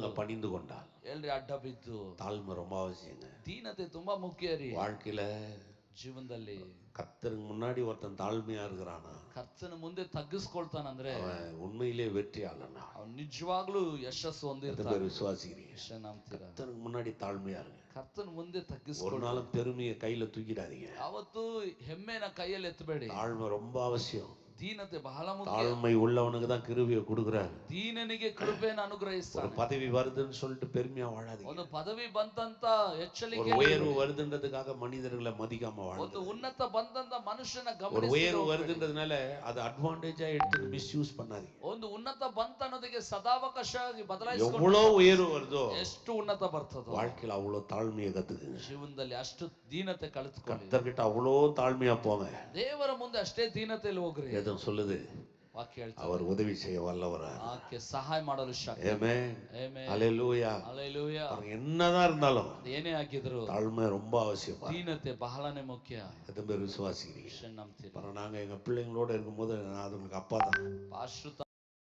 சொல்லுங்க பணிந்து கொண்டால். ಹೇಳ್ರಿ ಅಡ್ಡ ಬಿದ್ದು. தாழ்மை ரொம்ப அவசியங்க ದೀನತೆ ತುಂಬಾ ಮುಖ್ಯ ರೀ வாழ்க்கையில. ಜೀವನದಲ್ಲಿ. கர்த்தருக்கு முன்னாடி ஒருத்தன் தாழ்மையா இருக்கிறானா ಕರ್ತನ ಮುಂದೆ ತಗ್ಗಿಸ್ಕೊಳ್ತಾನಂದ್ರೆ அவன் உண்மையிலே வெற்றியாளனா. ಅವ್ನು ನಿಜವಾಗ್ಲೂ ಯಶಸ್ಸು எத்தனை ಹೊಂದಿರ್ತಾನೆ. பேர் விசுவாசிக்கிறீங்க? ಯಶ ನಂಬ್ತೀರಾ? கர்த்தருக்கு முன்னாடி தாழ்மையா இருங்க. ಕರ್ತನ ಮುಂದೆ ஒரு ತಗ್ಗಿಸ್ಕೊಳ್ಳಿ. நாளும் பெருமையை கையில தூக்கிடாதீங்க. ಯಾವತ್ತೂ ಹೆಮ್ಮೆನ ಕೈಯಲ್ಲಿ ಎತ್ತಬೇಡಿ. தாழ்மை ரொம்ப அவசியம். ದೀನತೆ ಬಹಳ ಮುಖ್ಯ. தாழ்மை உள்ளவனுக்கு தான் கிருபையை கொடுக்குறாரு. ದೀನನಿಗೆ ಕೃಪೆಯನ್ನು ஒரு ಅನುಗ್ರಹಿಸ್ತಾನೆ. பதவி வருதுன்னு சொல்லிட்டு பெருமையா வாழாதீங்க. ಒಂದು ಪದವಿ ಬಂತಂತ ஒரு ಎಚ್ಚರಿಕೆ. உயர்வு வருதுன்றதுக்காக மனிதர்களை மதிக்காம ಒಂದು வாழாதீங்க. ಉನ್ನತ ಬಂದಂತ ಮನುಷ್ಯನ ஒரு ಗಮನಿಸಿ. உயர்வு வருதுன்றதுனால அது அட்வான்டேஜா எடுத்து மிஸ்யூஸ் பண்ணாதீங்க. ಒಂದು ಉನ್ನತ ಬಂತ ಅನ್ನೋದಕ್ಕೆ ಸದಾವಕಾಶ ಬದಲಾಯಿಸಿಕೊಂಡು எவ்வளவு உயர்வு வருதோ ಎಷ್ಟು ಉನ್ನತ ಬರ್ತದೋ வாழ்க்கையில அவ்வளவு தாழ்மையை கத்துக்குங்க. ಜೀವನದಲ್ಲಿ ಅಷ್ಟು ದೀನತೆ ಕಲಿತುಕೊಳ್ಳಿ. கர்த்தர்கிட்ட அவ்வளோ தாழ்மையா போங்க. ದೇವರ ಮುಂದೆ ಅಷ್ಟೇ ದೀನತೆಯಲ್ಲಿ ಹೋಗ್ರಿ. எதுவும் சொல்லுது ವಾಕ್ಯ ಹೇಳ್ತಾರೆ அவர் உதவி செய்ய வல்லவரா. ಆಕೆ ಸಹಾಯ ಮಾಡಲು ಶಕ್ತಿ. ஆமென். ಆಮೆನ್. ஹalleluya. ಹಲ್ಲೆಲೂಯಾ. என்னதான் இருந்தாலும் ಏನೇ ಆಗಿದ್ರು தாழ்மை ரொம்ப அவசியம். ದೀನತೆ ಬಹಳನೇ ಮುಖ್ಯ. எத்தனை பேர் விசுவாசிக்கிறீங்க? ನಂಬ್ತೀರಿ? நாங்க எங்க பிள்ளைங்களோட இருக்கும்போது நான் அதுங்களுக்கு அப்பா தான். ಪಾಶ್ರುತ